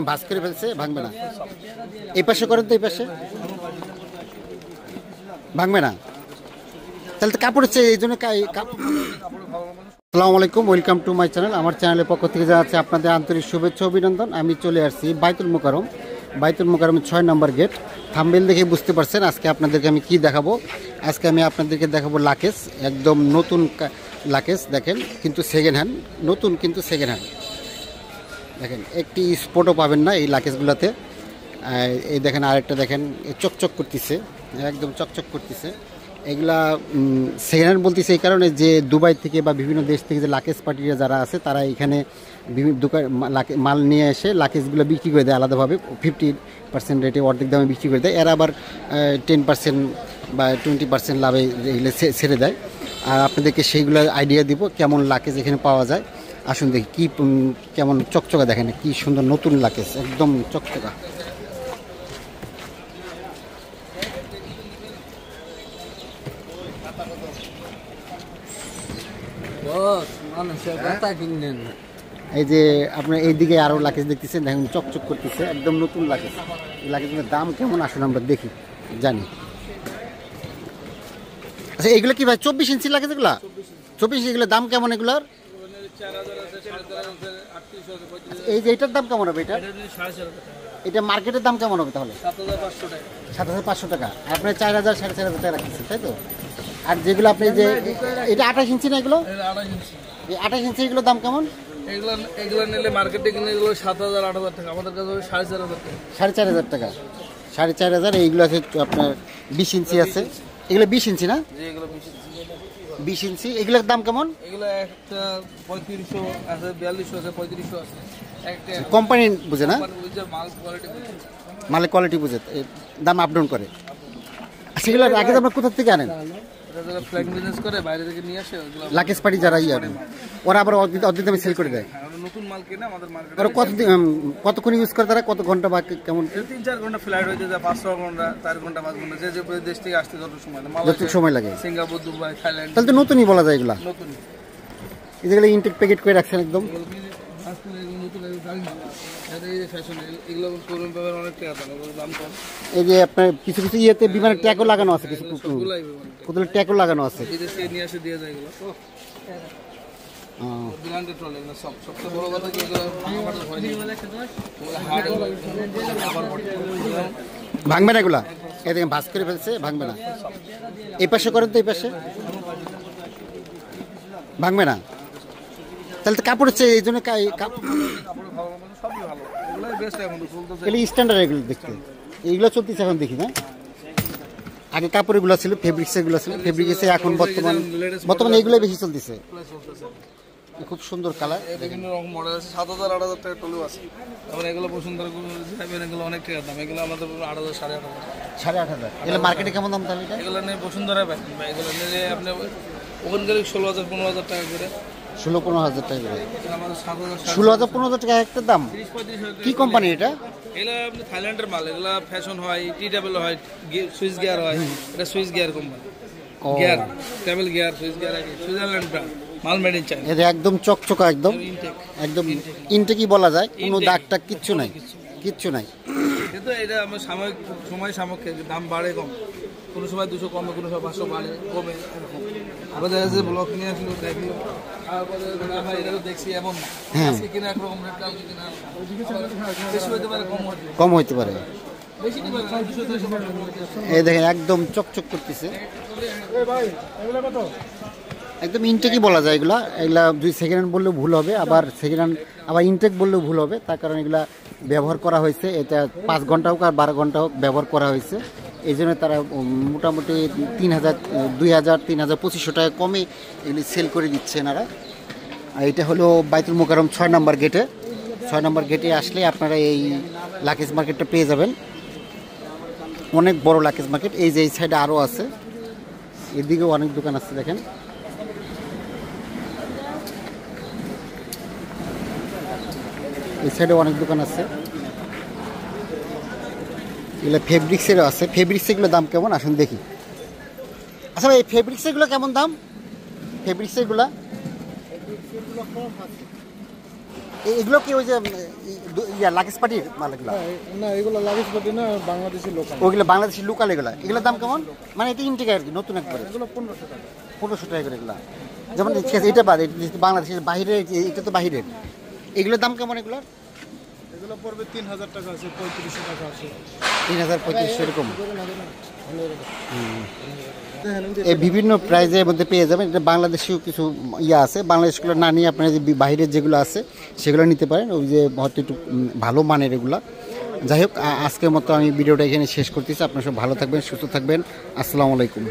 ভাঁজ করে ফেলছে, ভাঙবে না। এই পাশে করেন তো, এই পাশে ভাঙবে না। তাহলে তো কাপড় হচ্ছে এই জন্য। আসসালামু আলাইকুম, ওয়েলকাম টু মাই চ্যানেল। আমার চ্যানেলের পক্ষ থেকে জানাচ্ছি আপনাদের আন্তরিক শুভেচ্ছা অভিনন্দন। আমি চলে আসছি বাইতুল মোকাররম। বাইতুল মোকাররমের 6 নম্বর গেট। থাম্বনেল দেখে বুঝতে পারছেন আজকে আপনাদেরকে আমি কি দেখাবো। আজকে আমি আপনাদেরকে দেখাবো লাকেজ, একদম নতুন লাকেজ। দেখেন কিন্তু সেকেন্ড হ্যান্ড, নতুন কিন্তু সেকেন্ড হ্যান্ড। দেখেন একটি স্পটও পাবেন না এই লাকেজগুলোতে। এই দেখেন আরেকটা, দেখেন চকচক করতেছে, একদম চকচক করতেছে। এগুলা সেকেন্ড হ্যান্ড বলতেছে এই কারণে যে দুবাই থেকে বা বিভিন্ন দেশ থেকে যে লাকেজ পার্টিরা যারা আছে তারা এখানে বিভিন্ন দোকান মাল নিয়ে এসে লাকেজগুলো বিক্রি করে দেয় আলাদাভাবে 50% রেটে, অর্ধেক দামে বিক্রি করে দেয়। এরা আবার 10% বা 20% লাভে এগুলো ছেড়ে দেয়। আর আপনাদেরকে সেইগুলো আইডিয়া দিব কেমন লাকেজ এখানে পাওয়া যায়। আসুন দেখি কি কেমন চকচকা, দেখেন কি সুন্দর নতুন লাকেজ, একদম চকচকা। এই যে আপনার এইদিকে আরো লাকেজ দেখতেছেন, দেখেন চকচক করতেছে, একদম নতুন লাকেজ। এই লাকেজের দাম কেমন আসুন আমরা দেখি, জানি। আচ্ছা এগুলো কি ভাই 24 ইঞ্চি লাকেজ? এগুলা 24 ইঞ্চি, এগুলোর দাম কেমন এগুলোর? এই যে এটার দাম কেমন হবে? এটা মার্কেটের দাম কেমন হবে তাহলে? 7,500 টাকা। আপনার 4,000 4,500 টাকা রাখছেন, তাই তো? আর যেগুলো আপনি যে এটা 28 ইঞ্চি না, এগুলো 28 ইঞ্চি, এগুলোর দাম কেমন? এগুলো নিলে মার্কেটে কিনে এগুলো 7,000 8,000 টাকা, আমাদের কাছে 4,500 টাকা। 4,500 টাকা, 4,500। এইগুলো আছে আপনার 20 ইঞ্চি আছে, এগুলো 20 ইঞ্চি না? 20 ইঞ্চি। এগুলোর দাম কেমন? এগুলো একটা 3500 আছে, 4200 আছে, 3500 আছে। একটা কোম্পানি বুঝে না, মালের কোয়ালিটি বুঝে দাম আপ ডাউন করে। সেগুলো আগে আপনার কোথা থেকে আনেন? ফ্ল্যাগ বিজনেস করে বাইরে থেকে নিয়ে আসে লাকেজ পার্টি যারা ওরা আবার অর্ধেক দামে সেল করে দেয়। নতুন মাল কিনে আমাদের মার্কেটে। আর কতক্ষণ ইউজ করে তারা? কত ঘন্টা বা কেমন? 3-4 ঘন্টা ফ্লাইট হইতে যায়, 5-6 ঘন্টা, 4 ঘন্টা 5 ঘন্টা, যে দেশ থেকে আসতে যত সময় লাগে, যত সময় লাগে। Singapore, Dubai, Thailand. তাহলে তো নতুনই বলা যায় এগুলা। নতুন এগুলো ইনটেক প্যাকেট করে রাখছেন একদম। এই যে আপনার কিছু কিছু ইয়েতে বিমানের ট্যাগও লাগানো আছে, কিছু কোথাও ট্যাগও লাগানো আছে। ভাঙবে না এগুলা, এই দেখেন ভাঁজ করে ফেলছে, ভাঙবে না। এই পাশে করেন তো, এই পাশে ভাঙবে না। তাহলে তো কাপড় হচ্ছে এই জন্য স্ট্যান্ডার্ড এগুলো দেখতে, এইগুলো চলতেছে এখন দেখি না। আগে কাপড় এগুলো ছিল, ফেব্রিক্স এগুলো ছিল, ফেব্রিক্সে এখন বর্তমানে এগুলো বেশি চলতেছে। খুব সুন্দর কালার, বিভিন্ন রকম মডেল আছে, 7,000 8,000 টাকা টলু আছে। তারপরে এগুলো বসুন্ধরা এগুলো অনেক টাকা দাম, এগুলো আমাদের 8,000 8,500। এগুলো মার্কেটে কেমন দাম তাহলে? এগুলো নিয়ে বসুন্ধরা এগুলো নিলে আপনি ওখানকার 16,000 15,000 টাকা করে। 16-15,000 টাকা করে? 16,000-15,000 টাকা একটা দাম? 30-35,000। কি কোম্পানি এটা? এগুলো আপনি থাইল্যান্ডের মাল, এগুলো ফ্যাশন হয়, টি-ডাবল হয়, সুইস গিয়ার হয়। এটা Swiss gear company, gear travel gear, Swiss gear, Switzerland brand মাল, মেড ইন চায়না। এটা একদম চকচকা, একদম একদম ইনটেকই বলা যায়, কোনো দাগ টাগ কিচ্ছু নাই, কিচ্ছু নাই। কিন্তু এটা আমার সাময়িক সময় সামগ্রী, দাম বাড়ে কম, কোনো সময় 200 কমে, কোনো সময় 500 বাড়ে কমে, এরকম। আবার দেখা যাচ্ছে ব্লক নিয়ে আসলো, দেখলো, তারপরে এটা তো দেখছি এমন না, আজকে কিনা একরকম রেট, কালকে কিনা বেশি হইতে পারে, কম হইতে পারে। বেশি কি পারে 200-300। এই দেখেন একদম চকচক করতেছে, একদম ইনটেকই বলা যায় এগুলা। এগুলা দুই সেকেন্ড হ্যান্ড বললেও ভুল হবে, আবার সেকেন্ড হ্যান্ড আবার ইনটেক বললেও ভুল হবে। তার কারণ এগুলা ব্যবহার করা হয়েছে, এটা 5 ঘন্টা হোক আর 12 ঘন্টা হোক ব্যবহার করা হয়েছে। এই জন্য তারা মোটামুটি 3,000 2,000 3,000 2500 টাকা কমে এগুলি সেল করে দিচ্ছে এনারা। আর এটা হলো বাইতুল মোকাররম 6 নম্বর গেটে। 6 নম্বর গেটে আসলে আপনারা এই লাকেজ মার্কেটটা পেয়ে যাবেন, অনেক বড় লাকেজ মার্কেট। এই যে এই সাইডে আরও আছে, এদিকেও অনেক দোকান আছে, দেখেন এই সাইডে অনেক দোকান আছে। এগুলো ফেব্রিক্সেরও আছে। ফেব্রিক্সেগুলো দাম কেমন আসুন দেখি। আচ্ছা ভাই, এই ফেব্রিক্সেগুলো কেমন দাম? ফেব্রিক্সেগুলো এগুলো কি ওই যে লাগেজ পার্টির মাল এগুলো? না এগুলো লাগেজ পাটি না, বাংলাদেশি লোকাল। ওইগুলো বাংলাদেশি লোকাল এগুলো, এগুলোর দাম কেমন? মানে এটা ইনটেক আর কি, নতুন একবারে। এগুলো 1500 টাকা। 1500 টাকা করে এগুলো। যেমন ঠিক আছে, এটা বাদ, বাংলাদেশের বাইরে, এটা তো বাইরের। এগুলোর দাম কেমন এগুলোর? এগুলো পড়বে 3000 টাকা আছে, 3500 টাকা আছে। 3000 3500 এরকম। এই বিভিন্ন প্রাইজের মধ্যে পেয়ে যাবেন। এটা বাংলাদেশিও কিছু আছে, বাংলাদেশগুলো না নিয়ে আপনারা যে বাইরের যেগুলো আছে সেগুলো নিতে পারেন, ওই যে হয়তো একটু ভালো মানের এগুলা। যাই হোক, আজকের মতো আমি ভিডিওটা এখানে শেষ করতেছি। আপনারা সব ভালো থাকবেন, সুস্থ থাকবেন। আসসালামু আলাইকুম।